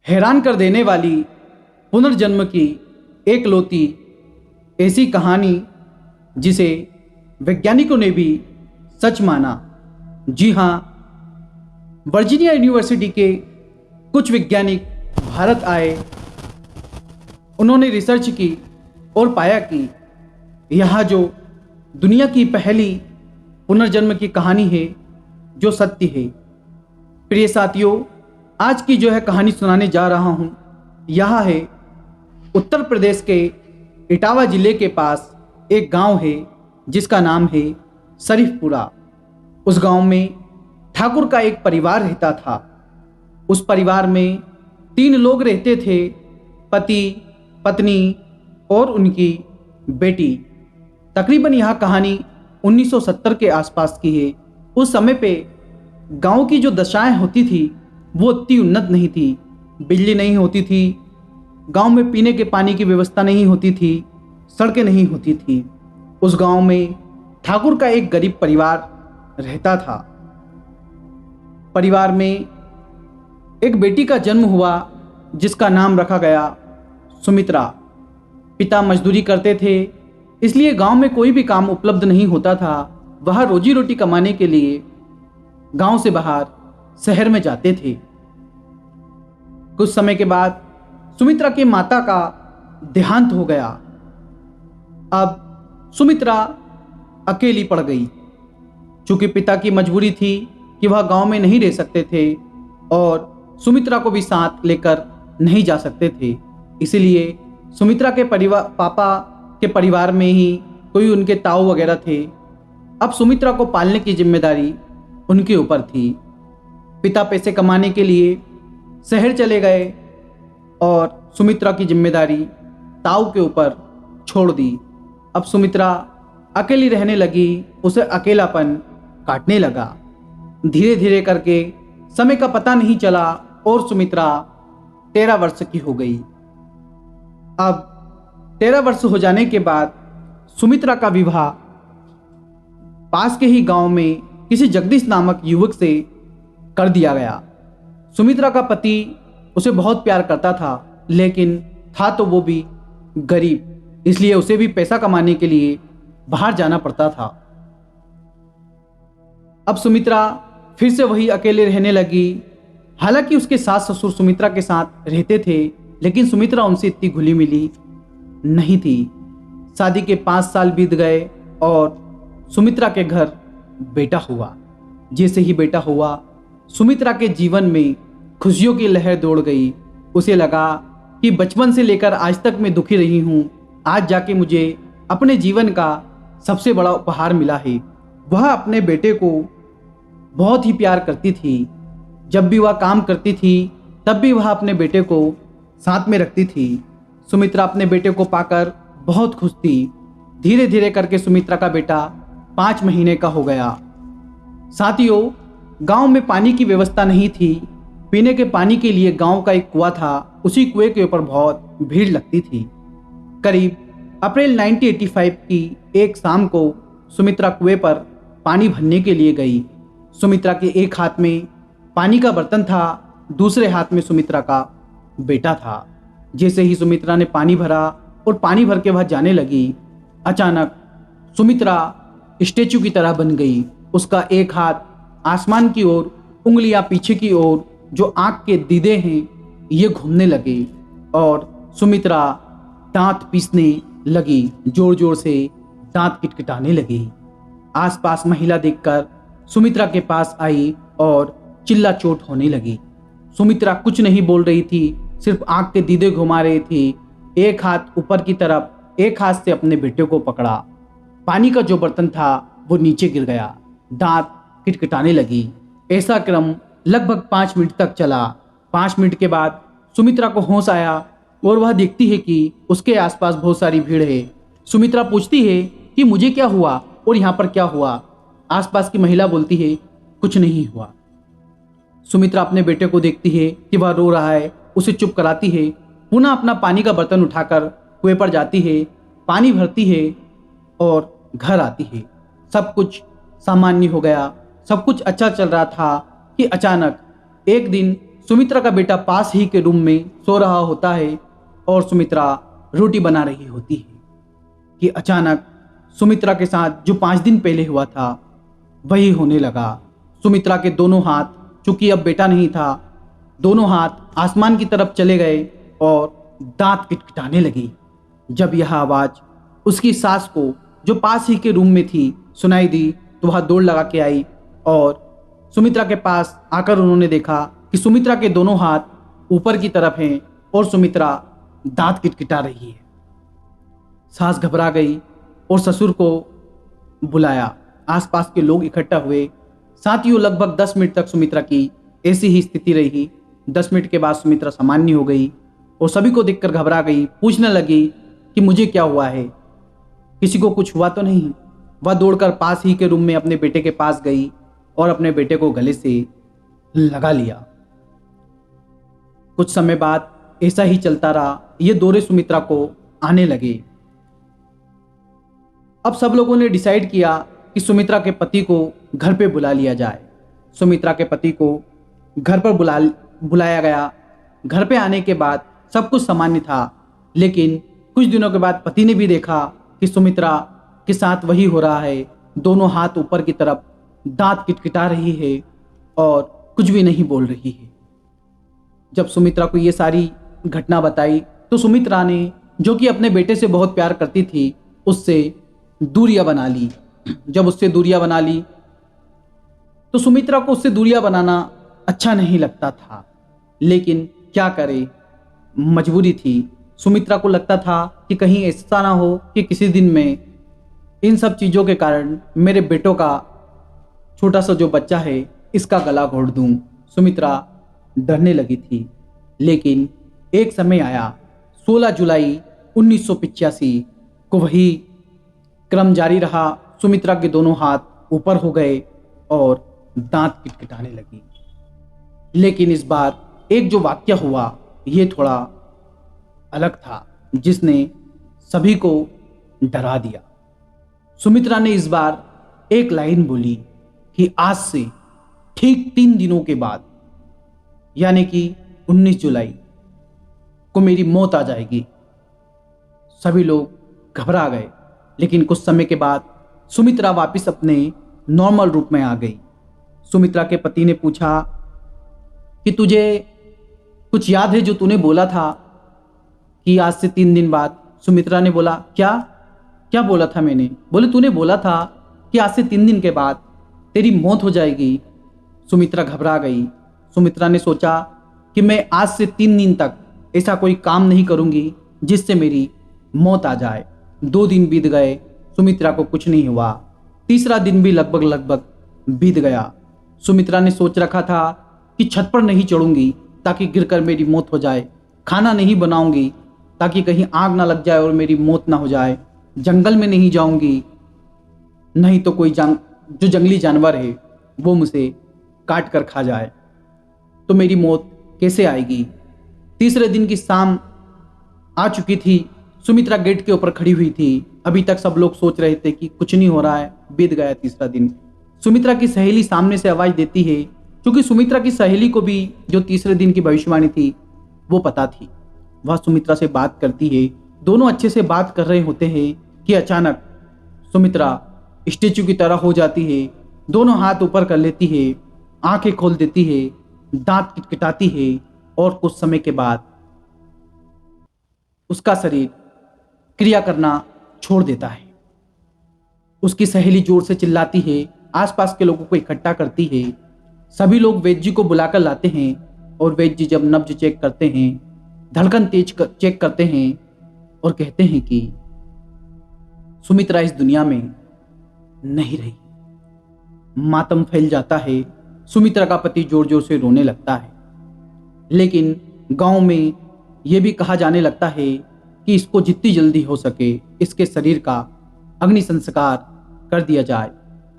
हैरान कर देने वाली पुनर्जन्म की एकलौती ऐसी कहानी जिसे वैज्ञानिकों ने भी सच माना। जी हाँ, वर्जीनिया यूनिवर्सिटी के कुछ वैज्ञानिक भारत आए। उन्होंने रिसर्च की और पाया कि यहाँ जो दुनिया की पहली पुनर्जन्म की कहानी है जो सत्य है। प्रिय साथियों, आज की जो है कहानी सुनाने जा रहा हूँ, यह है उत्तर प्रदेश के इटावा जिले के पास एक गांव है जिसका नाम है शरीफपुरा। उस गांव में ठाकुर का एक परिवार रहता था। उस परिवार में 3 लोग रहते थे, पति, पत्नी और उनकी बेटी। तकरीबन यह कहानी 1970 के आसपास की है। उस समय पे गांव की जो दशाएं होती थी वो इतनी उन्नत नहीं थी। बिजली नहीं होती थी, गांव में पीने के पानी की व्यवस्था नहीं होती थी, सड़कें नहीं होती थी। उस गांव में ठाकुर का एक गरीब परिवार रहता था। परिवार में एक बेटी का जन्म हुआ जिसका नाम रखा गया सुमित्रा। पिता मजदूरी करते थे, इसलिए गांव में कोई भी काम उपलब्ध नहीं होता था। वह रोजी रोटी कमाने के लिए गांव से बाहर शहर में जाते थे। कुछ समय के बाद सुमित्रा के माता का देहांत हो गया। अब सुमित्रा अकेली पड़ गई। चूंकि पिता की मजबूरी थी कि वह गांव में नहीं रह सकते थे और सुमित्रा को भी साथ लेकर नहीं जा सकते थे, इसलिए सुमित्रा के पापा के परिवार में ही कोई उनके ताऊ वगैरह थे। अब सुमित्रा को पालने की जिम्मेदारी उनके ऊपर थी। पिता पैसे कमाने के लिए शहर चले गए और सुमित्रा की जिम्मेदारी ताऊ के ऊपर छोड़ दी। अब सुमित्रा अकेली रहने लगी, उसे अकेलापन काटने लगा। धीरे धीरे करके समय का पता नहीं चला और सुमित्रा 13 वर्ष की हो गई। अब 13 वर्ष हो जाने के बाद सुमित्रा का विवाह पास के ही गांव में किसी जगदीश नामक युवक से कर दिया गया। सुमित्रा का पति उसे बहुत प्यार करता था, लेकिन था तो वो भी गरीब, इसलिए उसे भी पैसा कमाने के लिए बाहर जाना पड़ता था। अब सुमित्रा फिर से वही अकेले रहने लगी। हालांकि उसके सास ससुर सुमित्रा के साथ रहते थे, लेकिन सुमित्रा उनसे इतनी घुली मिली नहीं थी। शादी के 5 साल बीत गए और सुमित्रा के घर बेटा हुआ। जैसे ही बेटा हुआ, सुमित्रा के जीवन में खुशियों की लहर दौड़ गई। उसे लगा कि बचपन से लेकर आज तक मैं दुखी रही हूँ, आज जाके मुझे अपने जीवन का सबसे बड़ा उपहार मिला है। वह अपने बेटे को बहुत ही प्यार करती थी। जब भी वह काम करती थी तब भी वह अपने बेटे को साथ में रखती थी। सुमित्रा अपने बेटे को पाकर बहुत खुश थी। धीरे धीरे करके सुमित्रा का बेटा 5 महीने का हो गया। साथियों, गांव में पानी की व्यवस्था नहीं थी। पीने के पानी के लिए गांव का एक कुआं था, उसी कुएं के ऊपर बहुत भीड़ लगती थी। करीब अप्रैल 1985 की एक शाम को सुमित्रा कुएं पर पानी भरने के लिए गई। सुमित्रा के एक हाथ में पानी का बर्तन था, दूसरे हाथ में सुमित्रा का बेटा था। जैसे ही सुमित्रा ने पानी भरा और पानी भर के वह जाने लगी, अचानक सुमित्रा स्टेचू की तरह बन गई। उसका एक हाथ आसमान की ओर, उंगलियां पीछे की ओर, जो आंख के दीदे हैं ये घूमने लगे और सुमित्रा दांत पीसने लगी, जोर जोर से दांत किटकिटाने लगी। आसपास महिला देखकर सुमित्रा के पास आई और चिल्ला चोट होने लगी। सुमित्रा कुछ नहीं बोल रही थी, सिर्फ आंख के दीदे घुमा रही थी। एक हाथ ऊपर की तरफ, एक हाथ से अपने बेटे को पकड़ा। पानी का जो बर्तन था वो नीचे गिर गया, दांत किटकिटाने लगी। ऐसा क्रम लगभग 5 मिनट तक चला। 5 मिनट के बाद सुमित्रा को होश आया और वह देखती है कि उसके आसपास बहुत सारी भीड़ है। सुमित्रा पूछती है कि मुझे क्या हुआ और यहाँ पर क्या हुआ। आसपास की महिला बोलती है कुछ नहीं हुआ। सुमित्रा अपने बेटे को देखती है कि वह रो रहा है, उसे चुप कराती है। पुनः अपना पानी का बर्तन उठाकर कुएं पर जाती है, पानी भरती है और घर आती है। सब कुछ सामान्य हो गया, सब कुछ अच्छा चल रहा था कि अचानक एक दिन सुमित्रा का बेटा पास ही के रूम में सो रहा होता है और सुमित्रा रोटी बना रही होती है कि अचानक सुमित्रा के साथ जो 5 दिन पहले हुआ था वही होने लगा। सुमित्रा के दोनों हाथ, चूंकि अब बेटा नहीं था, दोनों हाथ आसमान की तरफ चले गए और दांत किटकिटाने लगी। जब यह आवाज उसकी सास को, जो पास ही के रूम में थी, सुनाई दी तो वह दौड़ लगा के आई और सुमित्रा के पास आकर उन्होंने देखा कि सुमित्रा के दोनों हाथ ऊपर की तरफ हैं और सुमित्रा दांत किटकिटा रही है। सास घबरा गई और ससुर को बुलाया। आसपास के लोग इकट्ठा हुए। साथियों, लगभग 10 मिनट तक सुमित्रा की ऐसी ही स्थिति रही। 10 मिनट के बाद सुमित्रा सामान्य हो गई और सभी को देखकर घबरा गई। पूछने लगी कि मुझे क्या हुआ है, किसी को कुछ हुआ तो नहीं। वह दौड़कर पास ही के रूम में अपने बेटे के पास गई और अपने बेटे को गले से लगा लिया। कुछ समय बाद ऐसा ही चलता रहा। ये दौरे सुमित्रा को आने लगे। अब सब लोगों ने डिसाइड किया कि सुमित्रा के पति को घर पे बुला लिया जाए। सुमित्रा के पति को घर पर बुलाया गया। घर पे आने के बाद सब कुछ सामान्य था, लेकिन कुछ दिनों के बाद पति ने भी देखा कि सुमित्रा के साथ वही हो रहा है। दोनों हाथ ऊपर की तरफ, दांत किटकिटा रही है और कुछ भी नहीं बोल रही है। जब सुमित्रा को ये सारी घटना बताई तो सुमित्रा ने, जो कि अपने बेटे से बहुत प्यार करती थी, उससे दूरियां बना ली। जब उससे दूरियां बना ली तो सुमित्रा को उससे दूरियां बनाना अच्छा नहीं लगता था, लेकिन क्या करे, मजबूरी थी। सुमित्रा को लगता था कि कहीं ऐसा ना हो कि किसी दिन में इन सब चीज़ों के कारण मेरे बेटों का छोटा सा जो बच्चा है इसका गला घोट दूं। सुमित्रा डरने लगी थी, लेकिन एक समय आया। 16 जुलाई 1985 को वही क्रम जारी रहा। सुमित्रा के दोनों हाथ ऊपर हो गए और दांत किटकिटाने लगी। लेकिन इस बार एक जो वाक्य हुआ ये थोड़ा अलग था, जिसने सभी को डरा दिया। सुमित्रा ने इस बार एक लाइन बोली कि आज से ठीक 3 दिनों के बाद, यानी कि 19 जुलाई को मेरी मौत आ जाएगी। सभी लोग घबरा गए, लेकिन कुछ समय के बाद सुमित्रा वापस अपने नॉर्मल रूप में आ गई। सुमित्रा के पति ने पूछा कि तुझे कुछ याद है जो तूने बोला था कि आज से 3 दिन बाद? सुमित्रा ने बोला, क्या बोला था मैंने? बोले, तूने बोला था कि आज से 3 दिन के बाद तेरी मौत हो जाएगी। सुमित्रा घबरा गई। सुमित्रा ने सोचा कि मैं आज से 3 दिन तक ऐसा कोई काम नहीं करूंगी जिससे मेरी मौत आ जाए। 2 दिन बीत गए, सुमित्रा को कुछ नहीं हुआ। तीसरा दिन भी लगभग बीत गया। सुमित्रा ने सोच रखा था कि छत पर नहीं चढ़ूंगी ताकि गिरकर मेरी मौत हो जाए, खाना नहीं बनाऊंगी ताकि कहीं आग ना लग जाए और मेरी मौत ना हो जाए, जंगल में नहीं जाऊंगी, नहीं तो कोई जो जंगली जानवर है वो मुझे काट कर खा जाए, तो मेरी मौत कैसे आएगी। तीसरे दिन की शाम आ चुकी थी। सुमित्रा गेट के ऊपर खड़ी हुई थी। अभी तक सब लोग सोच रहे थे कि कुछ नहीं हो रहा है। बीत गया तीसरा दिन। सुमित्रा की सहेली सामने से आवाज देती है, क्योंकि सुमित्रा की सहेली को भी जो तीसरे दिन की भविष्यवाणी थी वो पता थी। वह सुमित्रा से बात करती है। दोनों अच्छे से बात कर रहे होते हैं कि अचानक सुमित्रा स्टेचू की तरह हो जाती है। दोनों हाथ ऊपर कर लेती है, आंखें खोल देती है, दांत किटकिटाती है और कुछ समय के बाद उसका शरीर क्रिया करना छोड़ देता है। उसकी सहेली जोर से चिल्लाती है, आसपास के लोगों को इकट्ठा करती है। सभी लोग वैद्य जी को बुलाकर लाते हैं और वैद्य जी जब नब्ज चेक करते हैं, धड़कन चेक करते हैं और कहते हैं कि सुमित्रा इस दुनिया में नहीं रही। मातम फैल जाता है। सुमित्रा का पति जोर जोर से रोने लगता है। लेकिन गांव में यह भी कहा जाने लगता है कि इसको जितनी जल्दी हो सके इसके शरीर का अग्नि संस्कार कर दिया जाए,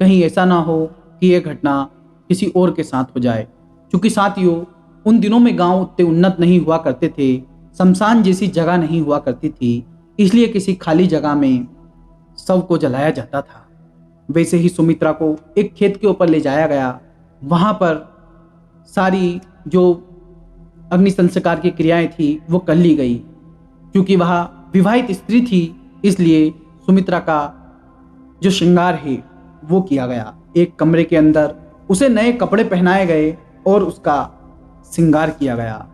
कहीं ऐसा ना हो कि यह घटना किसी और के साथ हो जाए। क्योंकि साथियों, उन दिनों में गांव उतने उन्नत नहीं हुआ करते थे, शमशान जैसी जगह नहीं हुआ करती थी, इसलिए किसी खाली जगह में शव को जलाया जाता था। वैसे ही सुमित्रा को एक खेत के ऊपर ले जाया गया। वहां पर सारी जो अग्नि संस्कार की क्रियाएं थी वो कर ली गई। क्योंकि वह विवाहित स्त्री थी इसलिए सुमित्रा का जो श्रृंगार है वो किया गया। एक कमरे के अंदर उसे नए कपड़े पहनाए गए और उसका श्रृंगार किया गया।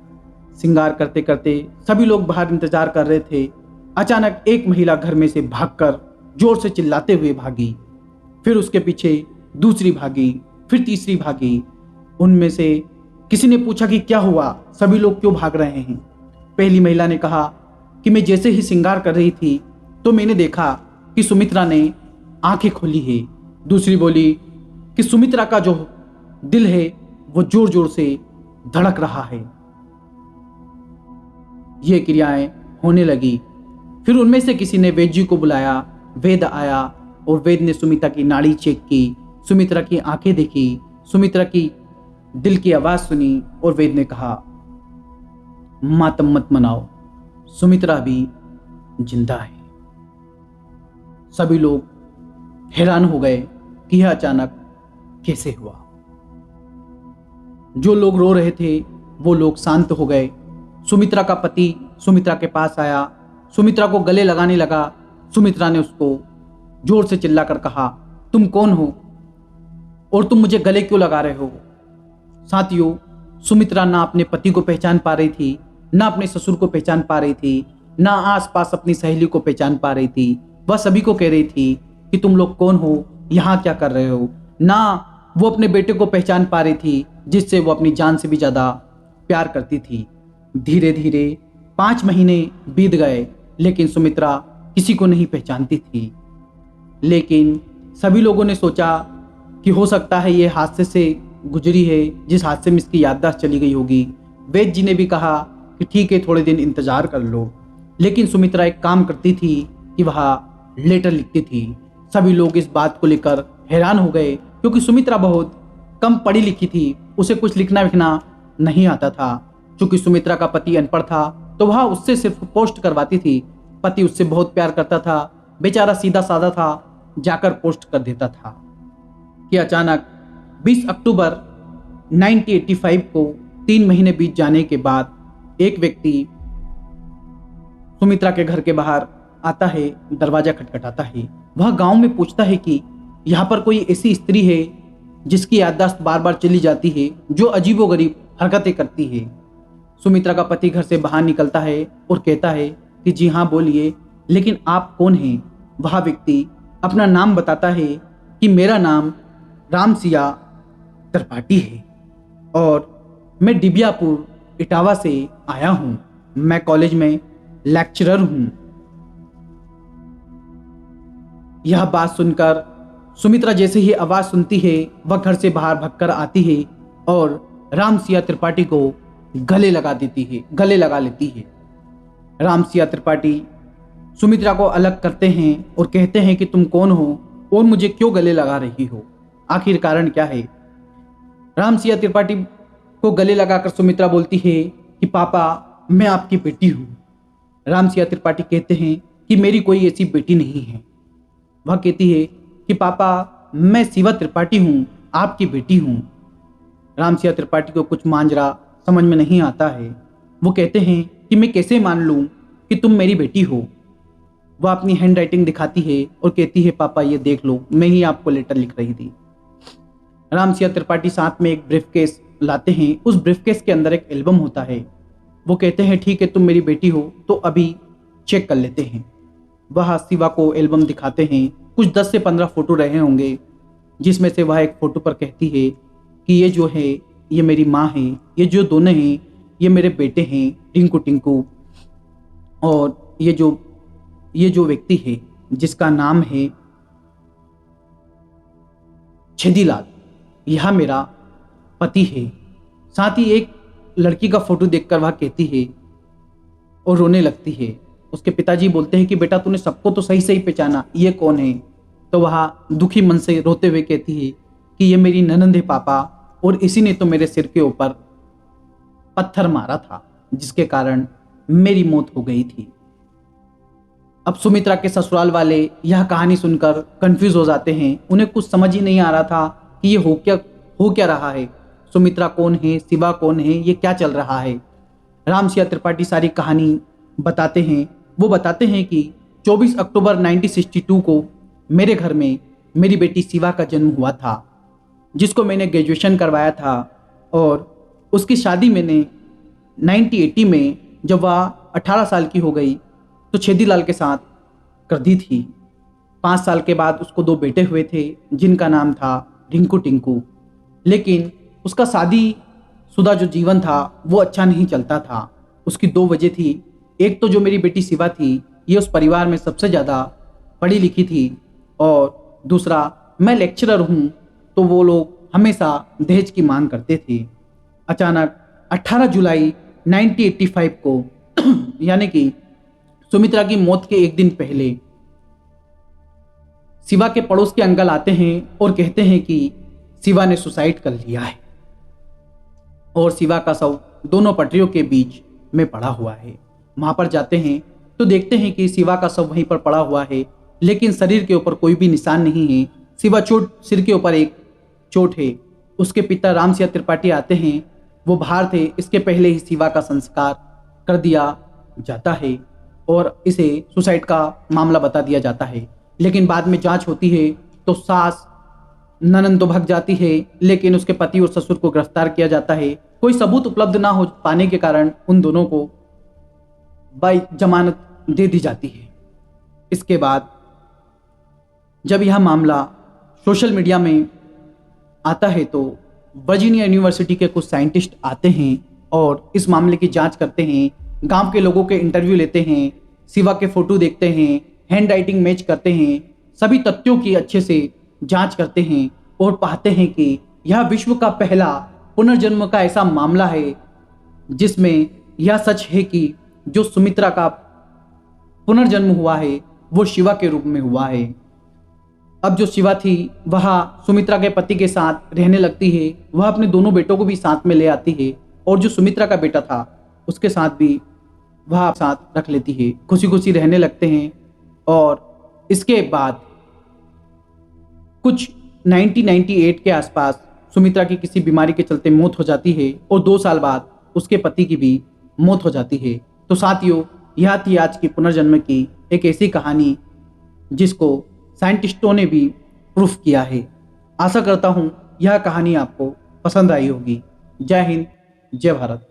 श्रृंगार करते करते सभी लोग बाहर इंतजार कर रहे थे। अचानक एक महिला घर में से भागकर जोर से चिल्लाते हुए भागी। फिर उसके पीछे दूसरी भागी, फिर तीसरी भागी। उनमें से किसी ने पूछा कि क्या हुआ, सभी लोग क्यों भाग रहे हैं। पहली महिला ने कहा कि मैं जैसे ही श्रृंगार कर रही थी तो मैंने देखा कि सुमित्रा ने आंखें खोली है। दूसरी बोली कि सुमित्रा का जो दिल है वो जोर जोर से धड़क रहा है। ये क्रियाएं होने लगी। फिर उनमें से किसी ने वैद्य जी को बुलाया। वेद आया और वेद ने सुमित्रा की नाड़ी चेक की, सुमित्रा की आंखें देखी, सुमित्रा की दिल की आवाज सुनी और वेद ने कहा मातम मत मनाओ, सुमित्रा भी जिंदा है। सभी लोग हैरान हो गए कि यह अचानक कैसे हुआ। जो लोग रो रहे थे वो लोग शांत हो गए। सुमित्रा का पति सुमित्रा के पास आया, सुमित्रा को गले लगाने लगा। सुमित्रा ने उसको जोर से चिल्लाकर कहा तुम कौन हो और तुम मुझे गले क्यों लगा रहे हो। साथियों, सुमित्रा ना अपने पति को पहचान पा रही थी, ना अपने ससुर को पहचान पा रही थी, ना आसपास अपनी सहेली को पहचान पा रही थी। वह सभी को कह रही थी कि तुम लोग कौन हो, यहाँ क्या कर रहे हो। ना वो अपने बेटे को पहचान पा रही थी जिससे वो अपनी जान से भी ज़्यादा प्यार करती थी। धीरे धीरे 5 महीने बीत गए लेकिन सुमित्रा किसी को नहीं पहचानती थी। लेकिन सभी लोगों ने सोचा कि हो सकता है ये हादसे से गुजरी है, जिस हादसे में इसकी याददाश्त चली गई होगी। वैद्य जी ने भी कहा कि ठीक है, थोड़े दिन इंतजार कर लो। लेकिन सुमित्रा एक काम करती थी कि वह लेटर लिखती थी। सभी लोग इस बात को लेकर हैरान हो गए क्योंकि सुमित्रा बहुत कम पढ़ी लिखी थी, उसे कुछ लिखना लिखना नहीं आता था। चूंकि सुमित्रा का पति अनपढ़ था तो वह उससे सिर्फ पोस्ट करवाती थी। पति उससे बहुत प्यार करता था, बेचारा सीधा साधा था, जाकर पोस्ट कर देता था। कि अचानक 20 अक्टूबर 1985 को 3 महीने बीत जाने के बाद एक व्यक्ति सुमित्रा के घर के बाहर आता है, दरवाजा खटखटाता है। वह गांव में पूछता है कि यहाँ पर कोई ऐसी स्त्री है जिसकी याददाश्त बार बार चली जाती है, जो अजीबोगरीब हरकतें करती है। सुमित्रा का पति घर से बाहर निकलता है और कहता है कि जी हाँ बोलिए, लेकिन आप कौन हैं। वह व्यक्ति अपना नाम बताता है कि मेरा नाम रामसिया त्रिपाठी है और मैं डिबियापुर इटावा से आया हूँ। मैं कॉलेज में लेक्चरर हूँ। यह बात सुनकर सुमित्रा जैसे ही आवाज सुनती है वह घर से बाहर भागकर आती है और रामसिया त्रिपाठी को गले लगा लेती है। रामसिया त्रिपाठी सुमित्रा को अलग करते हैं और कहते हैं कि तुम कौन हो और मुझे क्यों गले लगा रही हो, आखिर कारण क्या है। रामसिया त्रिपाठी को गले लगाकर सुमित्रा बोलती है कि पापा मैं आपकी बेटी हूँ। रामसिया त्रिपाठी कहते हैं कि मेरी कोई ऐसी बेटी नहीं है। वह कहती है कि पापा मैं शिवा त्रिपाठी हूँ, आपकी बेटी हूँ। रामसिया त्रिपाठी को कुछ मांजरा समझ में नहीं आता है। वो कहते हैं कि मैं कैसे मान लूँ कि तुम मेरी बेटी हो। वह अपनी हैंड राइटिंग दिखाती है और कहती है पापा ये देख लो, मैं ही आपको लेटर लिख रही थी। रामसिया त्रिपाठी साथ में एक ब्रीफकेस लाते हैं। उस ब्रीफकेस के अंदर एक एल्बम होता है। वो कहते हैं ठीक है तुम मेरी बेटी हो तो अभी चेक कर लेते हैं। वह शिवा को एल्बम दिखाते हैं। कुछ 10 से 15 फोटो रहे होंगे जिसमें से वह एक फोटो पर कहती है कि ये जो है ये मेरी माँ है, ये जो दोनों हैं ये मेरे बेटे हैं टिंकू टिंकू, और ये जो व्यक्ति है जिसका नाम है छेदीलाल, यह मेरा पति है। साथ ही एक लड़की का फोटो देखकर वह कहती है और रोने लगती है। उसके पिताजी बोलते हैं कि बेटा तूने सबको तो सही सही पहचाना, ये कौन है। तो वह दुखी मन से रोते हुए कहती है कि ये मेरी ननंद है पापा, और इसी ने तो मेरे सिर के ऊपर पत्थर मारा था जिसके कारण मेरी मौत हो गई थी। अब सुमित्रा के ससुराल वाले यह कहानी सुनकर कंफ्यूज हो जाते हैं। उन्हें कुछ समझ ही नहीं आ रहा था कि ये हो क्या रहा है। सुमित्रा कौन है, शिवा कौन है, ये क्या चल रहा है। राम सिया त्रिपाठी सारी कहानी बताते हैं। वो बताते हैं कि 24 अक्टूबर 1962 को मेरे घर में मेरी बेटी शिवा का जन्म हुआ था, जिसको मैंने ग्रेजुएशन करवाया था, और उसकी शादी मैंने 1980 में जब वह 18 साल की हो गई तो छेदीलाल के साथ कर दी थी। 5 साल के बाद उसको 2 बेटे हुए थे, जिनका नाम था रिंकू टिंकू। लेकिन उसका शादी शुदा जो जीवन था वो अच्छा नहीं चलता था। उसकी 2 वजह थी। एक तो जो मेरी बेटी शिवा थी, ये उस परिवार में सबसे ज़्यादा पढ़ी लिखी थी, और दूसरा मैं लेक्चरर हूँ, तो वो लोग हमेशा दहेज की मांग करते थे। अचानक 18 जुलाई 1985 को यानी कि सुमित्रा की मौत के एक दिन पहले शिवा के पड़ोस के अंकल आते हैं और कहते हैं कि शिवा ने सुसाइड कर लिया है, और शिवा का शव दोनों पटरियों के बीच में पड़ा हुआ है। वहां पर जाते हैं तो देखते हैं कि शिवा का शव वहीं पर पड़ा हुआ है, लेकिन शरीर के ऊपर कोई भी निशान नहीं है। शिवा सिर के ऊपर एक चोट है। उसके पिता राम सिया त्रिपाठी आते हैं, वो बाहर थे। इसके पहले ही शिवा का संस्कार कर दिया जाता है और इसे सुसाइड का मामला बता दिया जाता है। लेकिन बाद में जांच होती है तो सास ननंद तो भाग जाती है, लेकिन उसके पति और ससुर को गिरफ्तार किया जाता है। कोई सबूत उपलब्ध ना हो पाने के कारण उन दोनों को बाई जमानत दे दी जाती है। इसके बाद जब यह मामला सोशल मीडिया में आता है तो वर्जीनिया यूनिवर्सिटी के कुछ साइंटिस्ट आते हैं और इस मामले की जांच करते हैं। गांव के लोगों के इंटरव्यू लेते हैं, शिवा के फोटो देखते हैं, हैंड राइटिंग मैच करते हैं, सभी तथ्यों की अच्छे से जांच करते हैं और पाते हैं कि यह विश्व का पहला पुनर्जन्म का ऐसा मामला है जिसमें यह सच है कि जो सुमित्रा का पुनर्जन्म हुआ है वो शिवा के रूप में हुआ है। अब जो शिवा थी वह सुमित्रा के पति के साथ रहने लगती है। वह अपने दोनों बेटों को भी साथ में ले आती है, और जो सुमित्रा का बेटा था उसके साथ भी वह साथ रख लेती है। खुशी खुशी रहने लगते हैं। और इसके बाद कुछ 1998 के आसपास सुमित्रा की किसी बीमारी के चलते मौत हो जाती है, और 2 साल बाद उसके पति की भी मौत हो जाती है। तो साथियों, यह थी आज की पुनर्जन्म की एक ऐसी कहानी जिसको साइंटिस्टों ने भी प्रूफ किया है। आशा करता हूँ यह कहानी आपको पसंद आई होगी। जय हिंद, जय भारत।